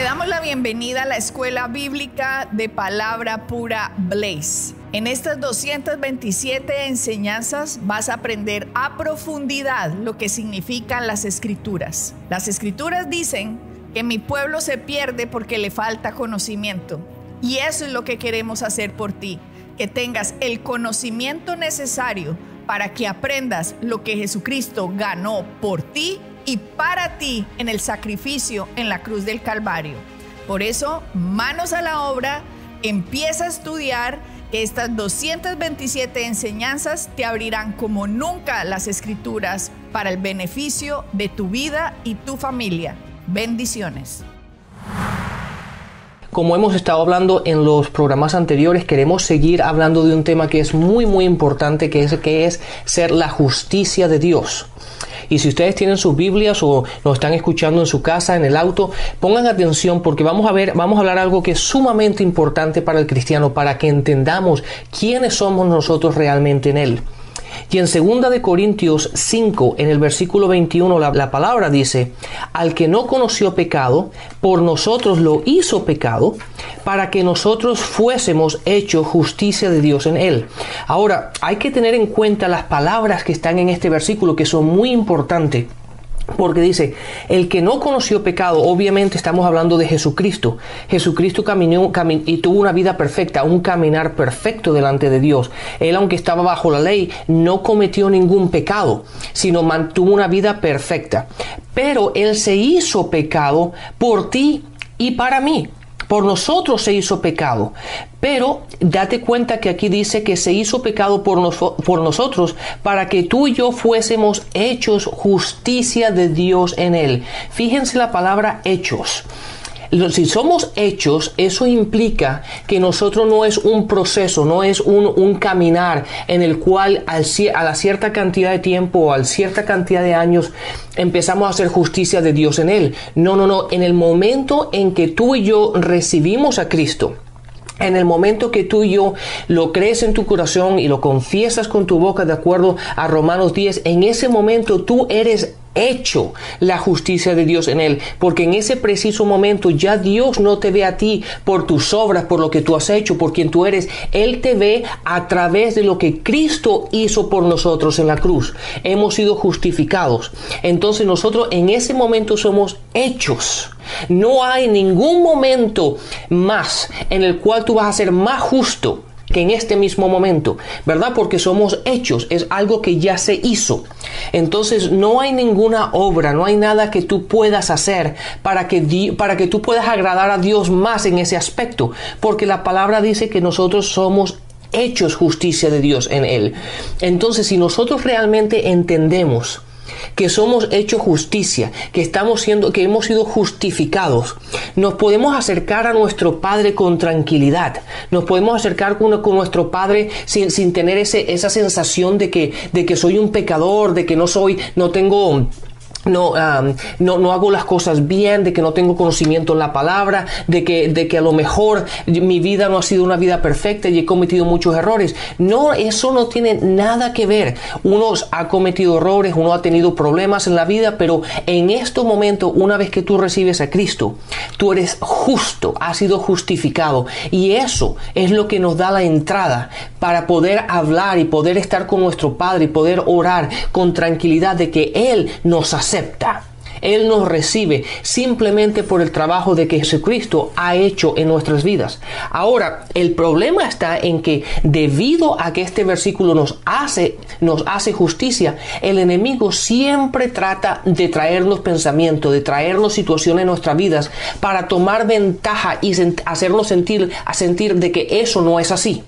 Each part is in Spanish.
damos la bienvenida a la Escuela Bíblica de Palabra Pura Blaze. En estas 227 enseñanzas vas a aprender a profundidad lo que significan las Escrituras. Las Escrituras dicen que mi pueblo se pierde porque le falta conocimiento. Y eso es lo que queremos hacer por ti, que tengas el conocimiento necesario para que aprendas lo que Jesucristo ganó por ti y para ti en el sacrificio en la cruz del Calvario. Por eso, manos a la obra, empieza a estudiar. Estas 227 enseñanzas te abrirán como nunca las Escrituras para el beneficio de tu vida y tu familia. Bendiciones. Como hemos estado hablando en los programas anteriores, queremos seguir hablando de un tema que es muy importante, que es ser la justicia de Dios. Y si ustedes tienen sus Biblias o nos están escuchando en su casa, en el auto, pongan atención porque vamos a hablar algo que es sumamente importante para el cristiano, para que entendamos quiénes somos nosotros realmente en Él. Y en 2 de Corintios 5, en el versículo 21, la palabra dice: al que no conoció pecado, por nosotros lo hizo pecado, para que nosotros fuésemos hechos justicia de Dios en él. Ahora, hay que tener en cuenta las palabras que están en este versículo, que son muy importantes. Porque dice, el que no conoció pecado, obviamente estamos hablando de Jesucristo. Jesucristo caminó y tuvo una vida perfecta, un caminar perfecto delante de Dios. Él, aunque estaba bajo la ley, no cometió ningún pecado, sino mantuvo una vida perfecta. Pero Él se hizo pecado por ti y para mí. Por nosotros se hizo pecado. Pero date cuenta que aquí dice que se hizo pecado por nosotros para que tú y yo fuésemos hechos justicia de Dios en Él. Fíjense la palabra hechos. Si somos hechos, eso implica que nosotros no es un proceso, no es un caminar en el cual a la cierta cantidad de tiempo o a cierta cantidad de años empezamos a hacer justicia de Dios en Él. No. En el momento en que tú y yo recibimos a Cristo, en el momento que tú y yo lo crees en tu corazón y lo confiesas con tu boca de acuerdo a Romanos 10, en ese momento tú eres hecho la justicia de Dios en Él, porque en ese preciso momento ya Dios no te ve a ti por tus obras, por lo que tú has hecho, por quien tú eres. Él te ve a través de lo que Cristo hizo por nosotros en la cruz. Hemos sido justificados. Entonces nosotros en ese momento somos hechos. No hay ningún momento más en el cual tú vas a ser más justo que en este mismo momento, ¿verdad? Porque somos hechos, es algo que ya se hizo. Entonces no hay ninguna obra, no hay nada que tú puedas hacer para que tú puedas agradar a Dios más en ese aspecto, porque la palabra dice que nosotros somos hechos justicia de Dios en Él. Entonces, si nosotros realmente entendemos que somos hechos justicia, que hemos sido justificados, nos podemos acercar a nuestro Padre con tranquilidad, nos podemos acercar con nuestro Padre sin tener esa sensación de que soy un pecador, de que no hago las cosas bien, de que no tengo conocimiento en la palabra, de que a lo mejor mi vida no ha sido una vida perfecta y he cometido muchos errores. No, eso no tiene nada que ver. Uno ha cometido errores, uno ha tenido problemas en la vida, pero en estos momentos, una vez que tú recibes a Cristo, tú eres justo, has sido justificado, y eso es lo que nos da la entrada para poder hablar y poder estar con nuestro Padre y poder orar con tranquilidad de que Él nos acepta. Él nos recibe simplemente por el trabajo de que Jesucristo ha hecho en nuestras vidas. Ahora, el problema está en que debido a que este versículo nos hace justicia, el enemigo siempre trata de traernos pensamiento, de traernos situaciones en nuestras vidas para tomar ventaja y hacernos sentir de que eso no es así.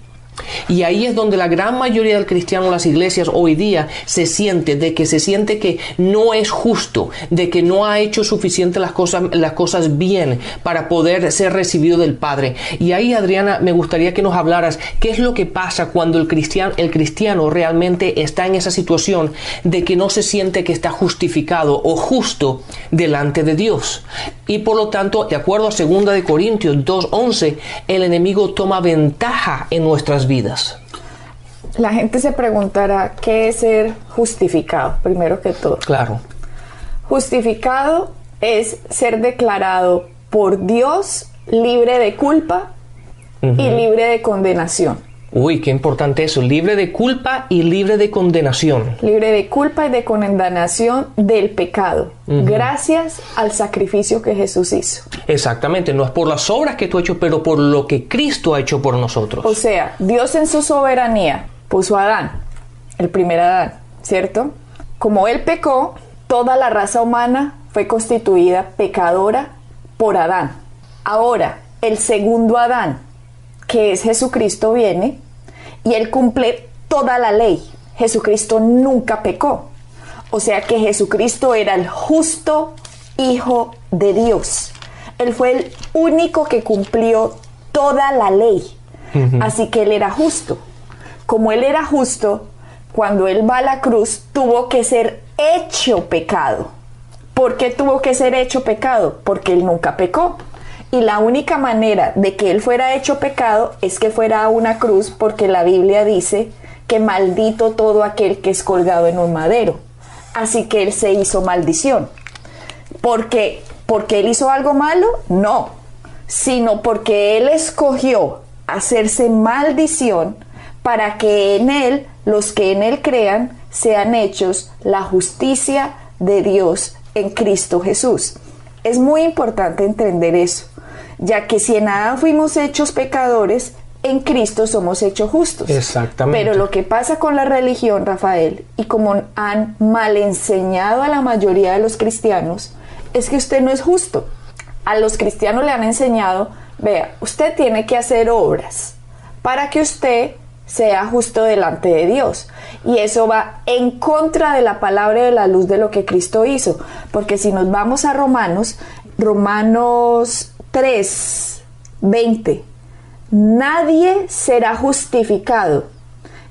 Y ahí es donde la gran mayoría del cristiano en las iglesias hoy día se siente que no es justo, de que no ha hecho suficiente las cosas bien para poder ser recibido del Padre. Y ahí, Adriana, me gustaría que nos hablaras qué es lo que pasa cuando el cristiano realmente está en esa situación de que no se siente que está justificado o justo delante de Dios. Y por lo tanto, de acuerdo a 2 de Corintios 2:11, el enemigo toma ventaja en nuestras vidas. La gente se preguntará, ¿qué es ser justificado? Primero que todo. Claro. Justificado es ser declarado por Dios, libre de culpa y libre de condenación. Uy, qué importante eso, libre de culpa y libre de condenación. Libre de culpa y de condenación del pecado, gracias al sacrificio que Jesús hizo. Exactamente, no es por las obras que tú has hecho, pero por lo que Cristo ha hecho por nosotros. O sea, Dios en su soberanía puso a Adán, el primer Adán, ¿cierto? Como él pecó, toda la raza humana fue constituida pecadora por Adán. Ahora, el segundo Adán, que es Jesucristo, viene y él cumple toda la ley. Jesucristo nunca pecó. O sea que Jesucristo era el justo Hijo de Dios. Él fue el único que cumplió toda la ley. Así que él era justo. Como él era justo, cuando él va a la cruz, tuvo que ser hecho pecado. ¿Por qué tuvo que ser hecho pecado? Porque él nunca pecó. Y la única manera de que él fuera hecho pecado es que fuera a una cruz, porque la Biblia dice que maldito todo aquel que es colgado en un madero. Así que él se hizo maldición. ¿Porque él hizo algo malo? No, sino porque él escogió hacerse maldición para que en él, los que en él crean, sean hechos la justicia de Dios en Cristo Jesús. Es muy importante entender eso, ya que si en Adán fuimos hechos pecadores, en Cristo somos hechos justos. Exactamente. Pero lo que pasa con la religión, Rafael, y como han mal enseñado a la mayoría de los cristianos, es que usted no es justo. A los cristianos le han enseñado, vea, usted tiene que hacer obras para que usted sea justo delante de Dios. Y eso va en contra de la palabra de la luz de lo que Cristo hizo. Porque si nos vamos a Romanos 3:20, nadie será justificado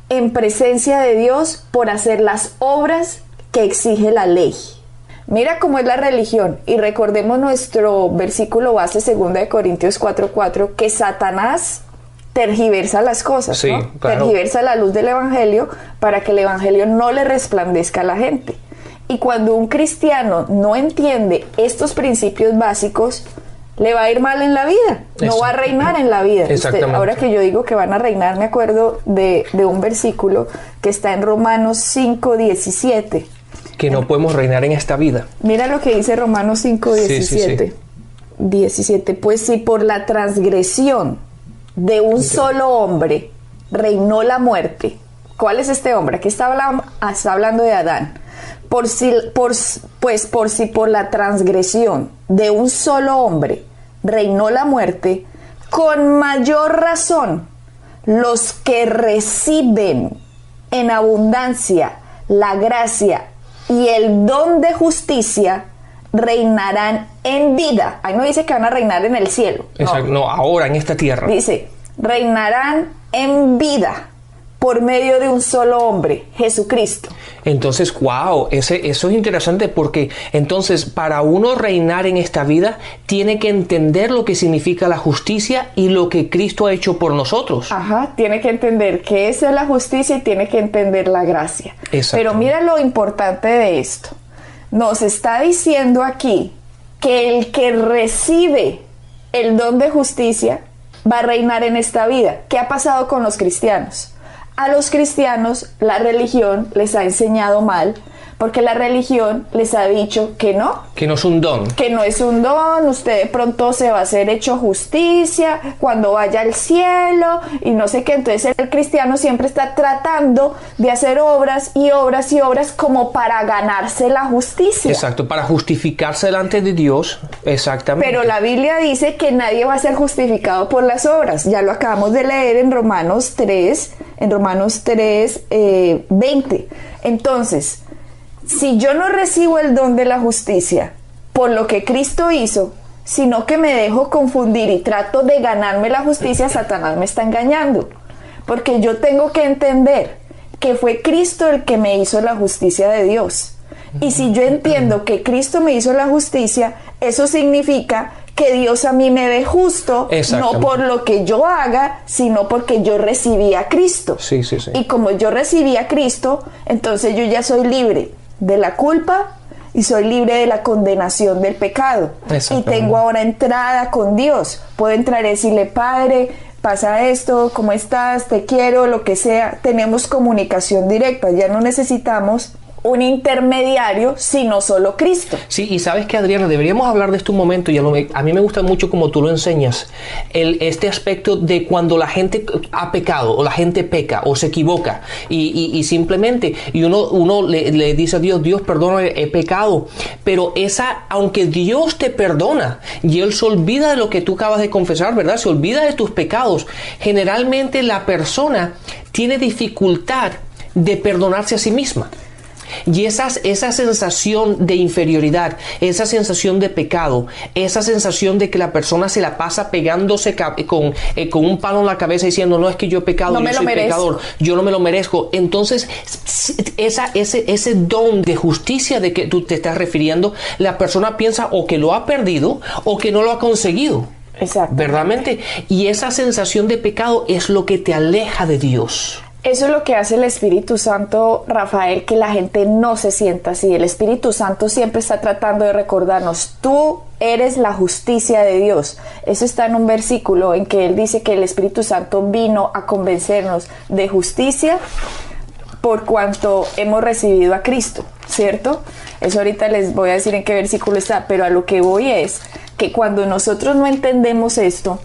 en presencia de Dios por hacer las obras que exige la ley. Mira cómo es la religión, y recordemos nuestro versículo base 2 Corintios 4:4, que Satanás tergiversa las cosas, sí, ¿no? Claro. Tergiversa la luz del evangelio para que el evangelio no le resplandezca a la gente. Y cuando un cristiano no entiende estos principios básicos, le va a ir mal en la vida, no va a reinar en la vida. Ahora que yo digo que van a reinar, me acuerdo de un versículo que está en Romanos 5:17. Que no podemos reinar en esta vida. Mira lo que dice Romanos 5:17. Sí. 17, pues si por la transgresión de un solo hombre reinó la muerte. ¿Cuál es este hombre? Aquí está hablando de Adán. Por si por la transgresión de un solo hombre reinó la muerte, con mayor razón los que reciben en abundancia la gracia y el don de justicia reinarán en vida. Ahí no dice que van a reinar en el cielo. Exacto, no, ahora en esta tierra. Dice, reinarán en vida por medio de un solo hombre, Jesucristo. Entonces, wow, eso es interesante, porque entonces para uno reinar en esta vida tiene que entender lo que significa la justicia y lo que Cristo ha hecho por nosotros. Ajá, tiene que entender qué es la justicia y tiene que entender la gracia. Pero mira lo importante de esto. Nos está diciendo aquí que el que recibe el don de justicia va a reinar en esta vida. ¿Qué ha pasado con los cristianos? A los cristianos la religión les ha enseñado mal, porque la religión les ha dicho que no. Que no es un don. Que no es un don, usted de pronto se va a hacer hecho justicia cuando vaya al cielo y no sé qué. Entonces el cristiano siempre está tratando de hacer obras y obras y obras como para ganarse la justicia. Exacto, para justificarse delante de Dios. Exactamente. Pero la Biblia dice que nadie va a ser justificado por las obras. Ya lo acabamos de leer en Romanos 3:20. Entonces, si yo no recibo el don de la justicia por lo que Cristo hizo, sino que me dejo confundir y trato de ganarme la justicia, Satanás me está engañando. Porque yo tengo que entender que fue Cristo el que me hizo la justicia de Dios. Y si yo entiendo que Cristo me hizo la justicia, eso significa que Dios a mí me ve justo, no por lo que yo haga, sino porque yo recibí a Cristo. Sí. Y como yo recibí a Cristo, entonces yo ya soy libre de la culpa y soy libre de la condenación del pecado. Y tengo ahora entrada con Dios. Puedo entrar y decirle, Padre, pasa esto, ¿cómo estás? Te quiero, lo que sea. Tenemos comunicación directa, ya no necesitamos un intermediario, sino solo Cristo. Sí, y sabes que, Adriana, deberíamos hablar de esto un momento, y a mí me gusta mucho como tú lo enseñas, este aspecto de cuando la gente ha pecado, o la gente peca, o se equivoca, y simplemente, y uno le dice a Dios, Dios, perdóname, he pecado, pero aunque Dios te perdona, y Él se olvida de lo que tú acabas de confesar, ¿verdad? Se olvida de tus pecados. Generalmente la persona tiene dificultad de perdonarse a sí misma. Y esa sensación de inferioridad, esa sensación de pecado, esa sensación de que la persona se la pasa pegándose con un palo en la cabeza diciendo, no, es que yo he pecado, yo soy pecador, yo no me lo merezco. Entonces, ese don de justicia de que tú te estás refiriendo, la persona piensa o que lo ha perdido o que no lo ha conseguido. Exacto. ¿Verdaderamente? Y esa sensación de pecado es lo que te aleja de Dios. Eso es lo que hace el Espíritu Santo, Rafael, que la gente no se sienta así. El Espíritu Santo siempre está tratando de recordarnos, tú eres la justicia de Dios. Eso está en un versículo en que él dice que el Espíritu Santo vino a convencernos de justicia por cuanto hemos recibido a Cristo, ¿cierto? Eso ahorita les voy a decir en qué versículo está, pero a lo que voy es que cuando nosotros no entendemos esto,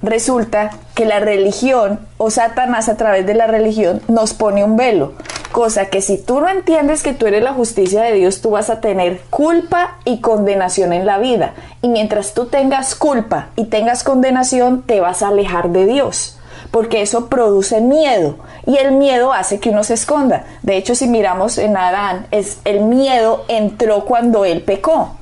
resulta que la religión o Satanás a través de la religión nos pone un velo, cosa que si tú no entiendes que tú eres la justicia de Dios, tú vas a tener culpa y condenación en la vida, y mientras tú tengas culpa y tengas condenación, te vas a alejar de Dios, porque eso produce miedo, y el miedo hace que uno se esconda. De hecho, si miramos en Adán, el miedo entró cuando él pecó.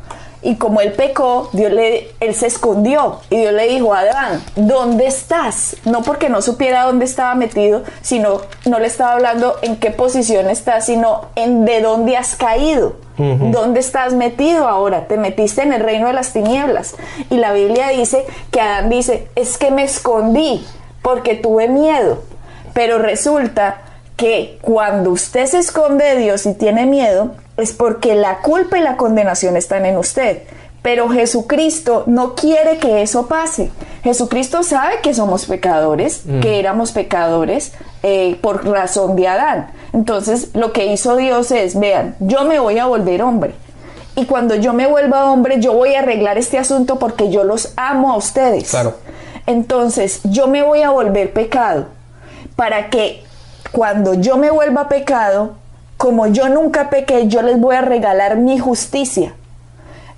Y como él pecó, él se escondió y Dios le dijo a Adán, ¿dónde estás? No porque no supiera dónde estaba metido, sino no le estaba hablando en qué posición estás, sino en de dónde has caído. ¿Dónde estás metido ahora? Te metiste en el reino de las tinieblas. Y la Biblia dice que Adán dice, es que me escondí porque tuve miedo. Pero resulta que cuando usted se esconde de Dios y tiene miedo, es porque la culpa y la condenación están en usted. Pero Jesucristo no quiere que eso pase. Jesucristo sabe que somos pecadores, que éramos pecadores por razón de Adán. Entonces lo que hizo Dios es, vean, yo me voy a volver hombre. Y cuando yo me vuelva hombre, yo voy a arreglar este asunto porque yo los amo a ustedes. Claro. Entonces yo me voy a volver pecado para que cuando yo me vuelva pecado, como yo nunca pequé, yo les voy a regalar mi justicia.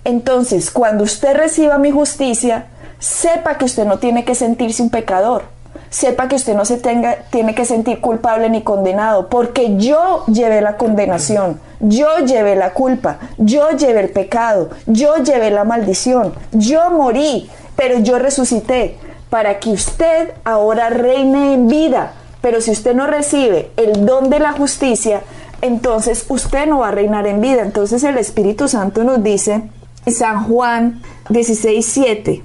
Entonces, cuando usted reciba mi justicia, sepa que usted no tiene que sentirse un pecador. Sepa que usted no tiene que sentir culpable ni condenado, porque yo llevé la condenación, yo llevé la culpa, yo llevé el pecado, yo llevé la maldición, yo morí, pero yo resucité para que usted ahora reine en vida. Pero si usted no recibe el don de la justicia, entonces usted no va a reinar en vida. Entonces el Espíritu Santo nos dice en San Juan 16:7,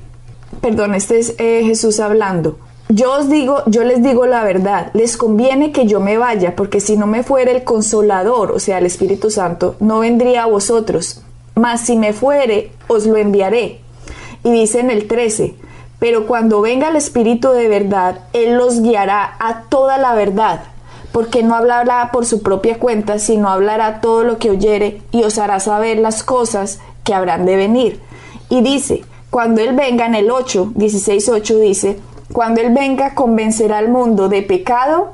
perdón, este es Jesús hablando, yo les digo la verdad, les conviene que yo me vaya, porque si no me fuere el Consolador, o sea el Espíritu Santo, no vendría a vosotros, mas si me fuere, os lo enviaré. Y dice en el 13, pero cuando venga el Espíritu de verdad, Él los guiará a toda la verdad, porque no hablará por su propia cuenta, sino hablará todo lo que oyere y os hará saber las cosas que habrán de venir. Y dice, cuando Él venga, en el 16:8 dice, cuando Él venga convencerá al mundo de pecado,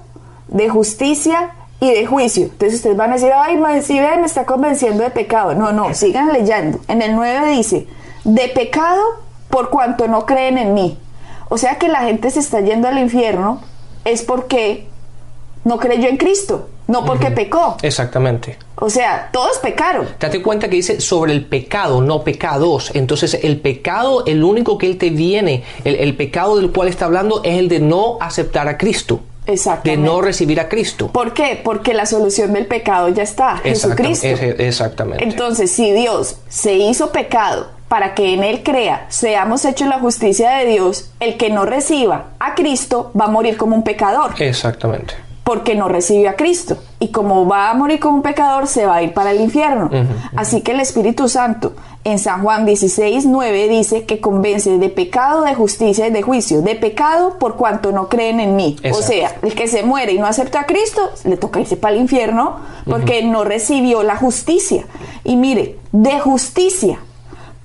de justicia y de juicio. Entonces ustedes van a decir, ay, si ven, me está convenciendo de pecado. No, sigan leyendo. En el 9 dice, de pecado por cuanto no creen en mí. O sea que la gente se está yendo al infierno es porque no creyó en Cristo, no porque pecó. Exactamente. O sea, todos pecaron. Date cuenta que dice sobre el pecado, no pecados. Entonces el pecado, el único que él te viene, el pecado del cual está hablando es el de no aceptar a Cristo. Exactamente. De no recibir a Cristo. ¿Por qué? Porque la solución del pecado ya está, Jesucristo. Exactamente. Entonces, si Dios se hizo pecado para que en Él crea, seamos hechos la justicia de Dios, el que no reciba a Cristo va a morir como un pecador. Exactamente. porque no recibió a Cristo. Y como va a morir como un pecador, se va a ir para el infierno. Así que el Espíritu Santo en San Juan 16:9 dice que convence de pecado, de justicia y de juicio. De pecado por cuanto no creen en mí. Exacto. O sea, el que se muere y no acepta a Cristo, le toca irse para el infierno porque no recibió la justicia. Y mire, de justicia,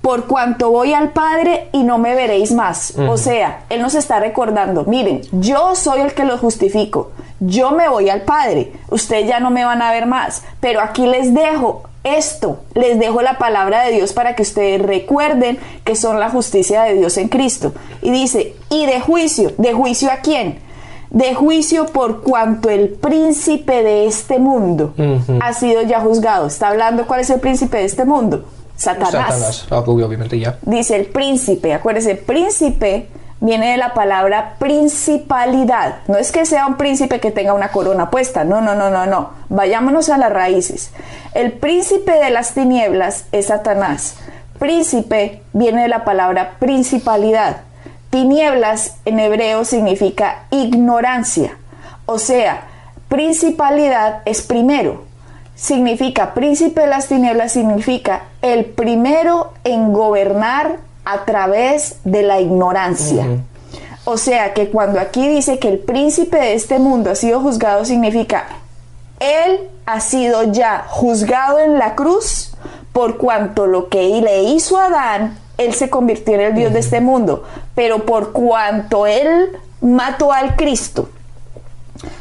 por cuanto voy al Padre y no me veréis más. O sea, Él nos está recordando, miren, yo soy el que los justifico, yo me voy al Padre, ustedes ya no me van a ver más, pero aquí les dejo esto, les dejo la palabra de Dios para que ustedes recuerden que son la justicia de Dios en Cristo. Y dice, y de juicio ¿a quién? De juicio por cuanto el príncipe de este mundo ha sido ya juzgado. Está hablando, ¿cuál es el príncipe de este mundo? Satanás. Obviamente ya. Dice el príncipe, acuérdense, príncipe viene de la palabra principalidad. No es que sea un príncipe que tenga una corona puesta, no. Vayámonos a las raíces. El príncipe de las tinieblas es Satanás. Príncipe viene de la palabra principalidad. Tinieblas en hebreo significa ignorancia. O sea, principalidad es primero. Significa, príncipe de las tinieblas significa el primero en gobernar a través de la ignorancia. O sea que cuando aquí dice que el príncipe de este mundo ha sido juzgado, significa él ha sido ya juzgado en la cruz por cuanto lo que le hizo a Adán, él se convirtió en el Dios de este mundo, pero por cuanto él mató al Cristo,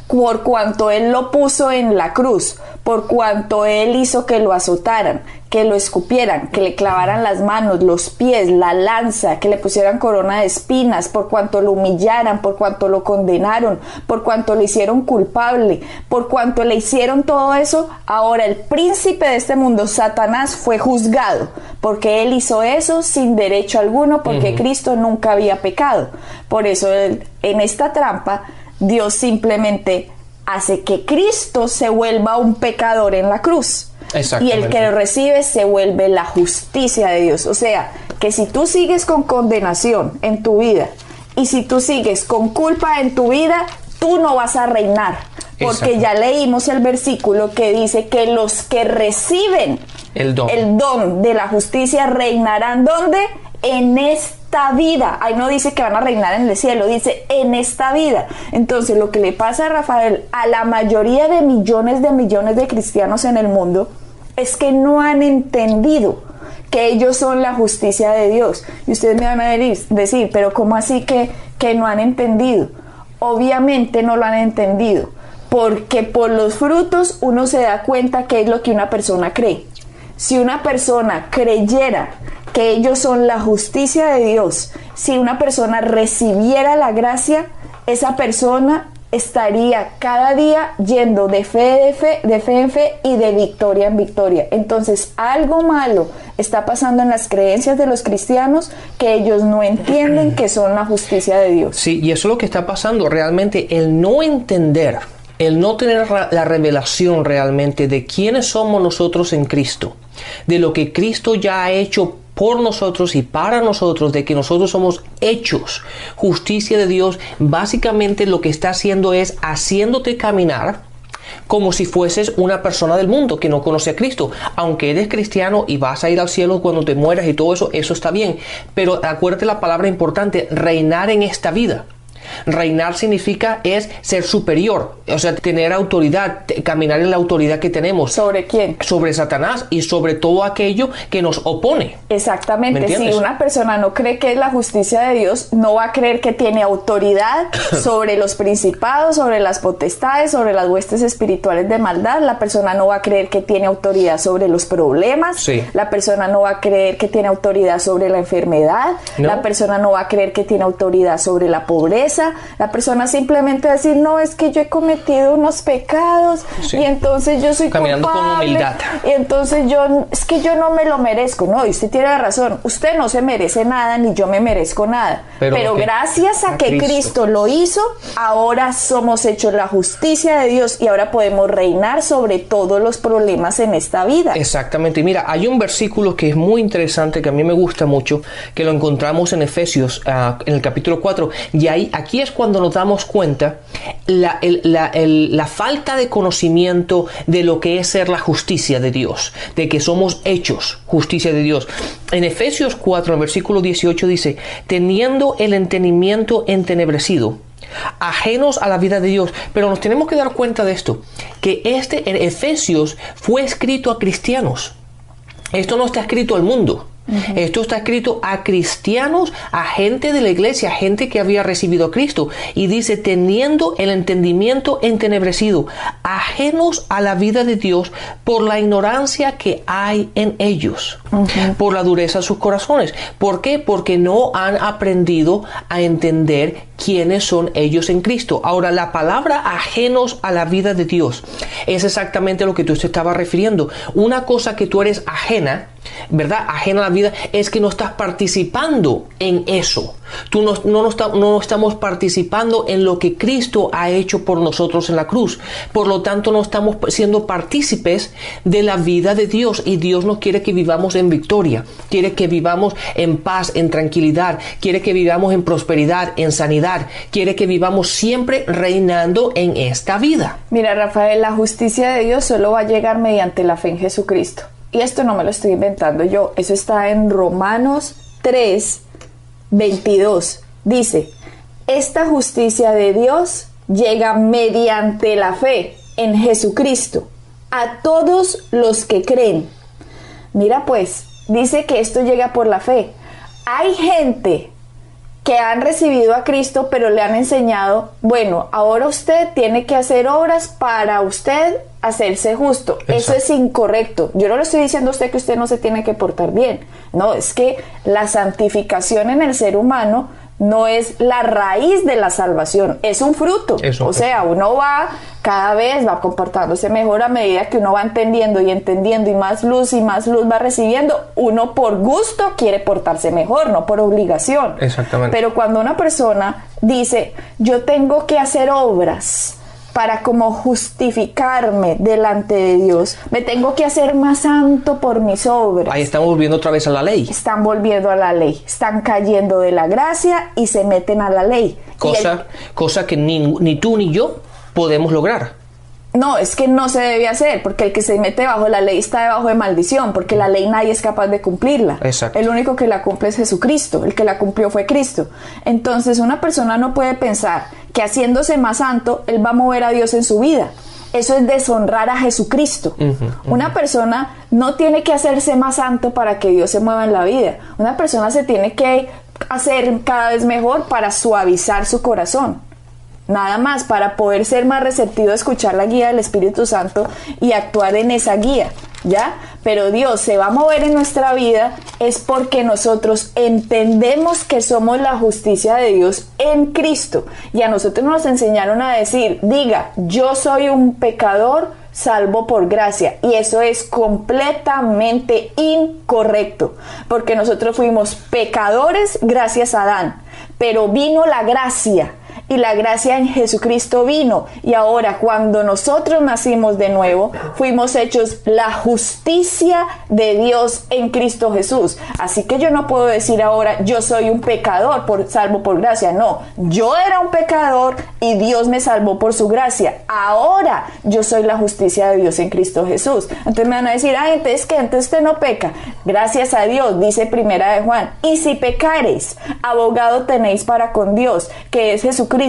por cuanto él lo puso en la cruz, por cuanto él hizo que lo azotaran, que lo escupieran, que le clavaran las manos, los pies, la lanza, que le pusieran corona de espinas, por cuanto lo humillaran, por cuanto lo condenaron, por cuanto lo hicieron culpable, por cuanto le hicieron todo eso, ahora el príncipe de este mundo, Satanás, fue juzgado, porque él hizo eso sin derecho alguno, porque Cristo nunca había pecado. Por eso en esta trampa Dios simplemente hace que Cristo se vuelva un pecador en la cruz. Y el que lo recibe se vuelve la justicia de Dios. O sea, que si tú sigues con condenación en tu vida y si tú sigues con culpa en tu vida, tú no vas a reinar. Porque ya leímos el versículo que dice que los que reciben el don de la justicia reinarán, ¿dónde? En esta vida. Ahí no dice que van a reinar en el cielo, dice en esta vida. Entonces lo que le pasa a Rafael, a la mayoría de millones de cristianos en el mundo, es que no han entendido que ellos son la justicia de Dios. Y ustedes me van a decir, pero ¿cómo así que no han entendido? Obviamente no lo han entendido, porque por los frutos uno se da cuenta qué es lo que una persona cree. Si una persona creyera que ellos son la justicia de Dios, si una persona recibiera la gracia, esa persona estaría cada día yendo de fe en fe y de victoria en victoria. Entonces algo malo está pasando en las creencias de los cristianos, que ellos no entienden que son la justicia de Dios. Sí, y eso es lo que está pasando realmente, el no entender, el no tener la revelación realmente de quiénes somos nosotros en Cristo, de lo que Cristo ya ha hecho por nosotros y para nosotros, de que nosotros somos hechos justicia de Dios. Básicamente lo que está haciendo es haciéndote caminar como si fueses una persona del mundo que no conoce a Cristo. Aunque eres cristiano y vas a ir al cielo cuando te mueras y todo eso, eso está bien. Pero acuérdate la palabra importante, reinar en esta vida. Reinar significa es ser superior, o sea, tener autoridad, caminar en la autoridad que tenemos. ¿Sobre quién? Sobre Satanás y sobre todo aquello que nos opone. Exactamente. Si una persona no cree que es la justicia de Dios, no va a creer que tiene autoridad sobre los principados, sobre las potestades, sobre las huestes espirituales de maldad. La persona no va a creer que tiene autoridad sobre los problemas. Sí. La persona no va a creer que tiene autoridad sobre la enfermedad. No. La persona no va a creer que tiene autoridad sobre la pobreza. La persona simplemente va a decir, no, es que yo he cometido unos pecados, sí, y entonces yo soy caminando culpable, con humildad, y entonces es que yo no me lo merezco. No, y usted tiene razón, usted no se merece nada, ni yo me merezco nada, pero gracias a que Cristo lo hizo, ahora somos hechos la justicia de Dios y ahora podemos reinar sobre todos los problemas en esta vida. Exactamente. Y mira, hay un versículo que es muy interesante, que a mí me gusta mucho, que lo encontramos en Efesios, en el capítulo 4, y ahí aquí es cuando nos damos cuenta la falta de conocimiento de lo que es ser la justicia de Dios, de que somos hechos justicia de Dios. En Efesios 4, en versículo 18 dice, teniendo el entendimiento entenebrecido, ajenos a la vida de Dios. Pero nos tenemos que dar cuenta de esto, que en Efesios fue escrito a cristianos. Esto no está escrito al mundo. Esto está escrito a cristianos, a gente de la iglesia, a gente que había recibido a Cristo. Y dice, teniendo el entendimiento entenebrecido, ajenos a la vida de Dios por la ignorancia que hay en ellos, por la dureza de sus corazones. ¿Por qué? Porque no han aprendido a entender quiénes son ellos en Cristo. Ahora, la palabra ajenos a la vida de Dios es exactamente lo que tú te estabas refiriendo. Una cosa que tú eres ajena, ¿verdad? Ajena a la vida, es que no estás participando en eso. Tú no estamos participando en lo que Cristo ha hecho por nosotros en la cruz. Por lo tanto, no estamos siendo partícipes de la vida de Dios. Y Dios no quiere que vivamos en victoria. Quiere que vivamos en paz, en tranquilidad. Quiere que vivamos en prosperidad, en sanidad. Quiere que vivamos siempre reinando en esta vida. Mira, Rafael, la justicia de Dios solo va a llegar mediante la fe en Jesucristo. Y esto no me lo estoy inventando yo. Eso está en Romanos 3, 22. Dice, esta justicia de Dios llega mediante la fe en Jesucristo a todos los que creen. Mira pues, dice que esto llega por la fe. Hay gente que han recibido a Cristo, pero le han enseñado, bueno, ahora usted tiene que hacer obras para usted hacerse justo. Exacto. Eso es incorrecto. Yo no le estoy diciendo a usted que usted no se tiene que portar bien. No, es que la santificación en el ser humano no es la raíz de la salvación, es un fruto. Eso. O sea, uno cada vez va comportándose mejor a medida que uno va entendiendo y más luz va recibiendo. Uno por gusto quiere portarse mejor, no por obligación. Exactamente. Pero cuando una persona dice, yo tengo que hacer obras para como justificarme delante de Dios, me tengo que hacer más santo por mis obras. Ahí estamos volviendo otra vez a la ley. Están volviendo a la ley, están cayendo de la gracia y se meten a la ley. Cosa que ni tú ni yo podemos lograr. No, es que no se debe hacer, porque el que se mete bajo la ley está debajo de maldición, porque la ley nadie es capaz de cumplirla. Exacto. El único que la cumple es Jesucristo, el que la cumplió fue Cristo. Entonces una persona no puede pensar que haciéndose más santo, él va a mover a Dios en su vida. Eso es deshonrar a Jesucristo. Una persona no tiene que hacerse más santo para que Dios se mueva en la vida. Una persona se tiene que hacer cada vez mejor para suavizar su corazón. Nada más, para poder ser más receptivo a escuchar la guía del Espíritu Santo y actuar en esa guía, ¿ya? Pero Dios se va a mover en nuestra vida es porque nosotros entendemos que somos la justicia de Dios en Cristo. Y a nosotros nos enseñaron a decir, diga, yo soy un pecador salvo por gracia. Y eso es completamente incorrecto, porque nosotros fuimos pecadores gracias a Adán, pero vino la gracia. Y la gracia en Jesucristo vino. Y ahora cuando nosotros nacimos de nuevo, fuimos hechos la justicia de Dios en Cristo Jesús. Así que yo no puedo decir ahora, yo soy un pecador salvo por gracia. No, yo era un pecador y Dios me salvó por su gracia. Ahora yo soy la justicia de Dios en Cristo Jesús. Entonces me van a decir, entonces ¿qué? Entonces usted no peca. Gracias a Dios, dice Primera de Juan. Y si pecareis, abogado tenéis para con Dios, que es Jesucristo,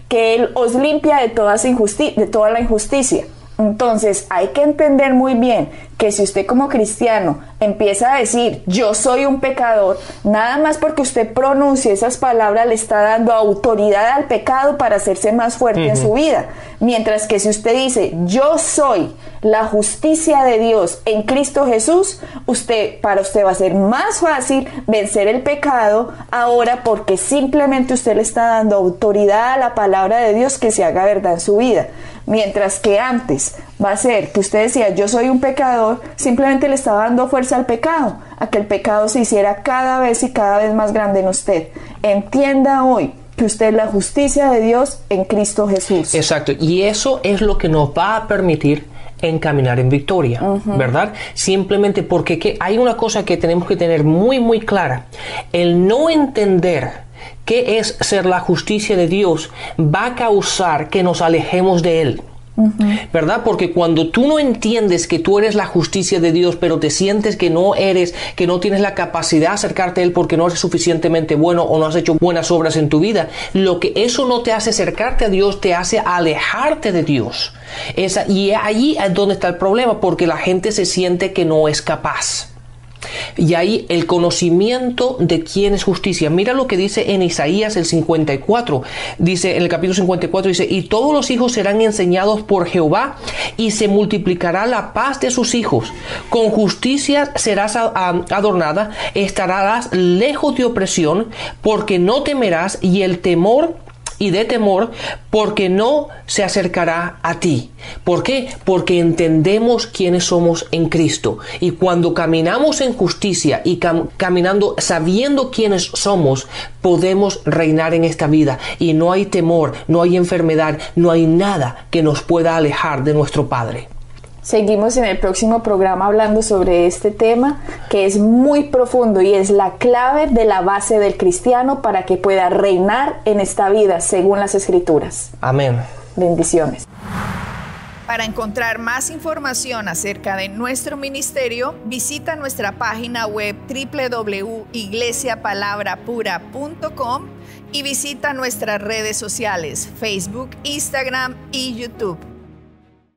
que Él os limpia de toda la injusticia. Entonces hay que entender muy bien que si usted como cristiano empieza a decir yo soy un pecador, nada más porque usted pronuncie esas palabras le está dando autoridad al pecado para hacerse más fuerte en su vida. Mientras que si usted dice yo soy la justicia de Dios en Cristo Jesús, para usted va a ser más fácil vencer el pecado ahora, porque simplemente usted le está dando autoridad a la palabra de Dios que se haga verdad en su vida. Mientras que antes va a ser que usted decía yo soy un pecador, simplemente le estaba dando fuerza al pecado, a que el pecado se hiciera cada vez más grande en usted. Entienda hoy que usted es la justicia de Dios en Cristo Jesús. Exacto, y eso es lo que nos va a permitir encaminar en victoria, ¿verdad? Simplemente porque hay una cosa que tenemos que tener muy muy clara: el no entender qué es ser la justicia de Dios, va a causar que nos alejemos de Él. ¿Verdad? Porque cuando tú no entiendes que tú eres la justicia de Dios, pero te sientes que no tienes la capacidad de acercarte a Él porque no eres suficientemente bueno o no has hecho buenas obras en tu vida, lo que eso no te hace acercarte a Dios, te hace alejarte de Dios. Y allí es donde está el problema, porque la gente se siente que no es capaz. Y ahí el conocimiento de quién es justicia. Mira lo que dice en Isaías el 54. Dice en el capítulo 54, dice: y todos los hijos serán enseñados por Jehová, y se multiplicará la paz de sus hijos. Con justicia serás adornada, estarás lejos de opresión, porque no temerás, y de temor, porque no se acercará a ti. ¿Por qué? Porque entendemos quiénes somos en Cristo. Y cuando caminamos en justicia y caminando sabiendo quiénes somos, podemos reinar en esta vida. Y no hay temor, no hay enfermedad, no hay nada que nos pueda alejar de nuestro Padre. Seguimos en el próximo programa hablando sobre este tema que es muy profundo y es la clave de la base del cristiano para que pueda reinar en esta vida según las Escrituras. Amén. Bendiciones. Para encontrar más información acerca de nuestro ministerio, visita nuestra página web www.iglesiapalabrapura.com y visita nuestras redes sociales, Facebook, Instagram y YouTube.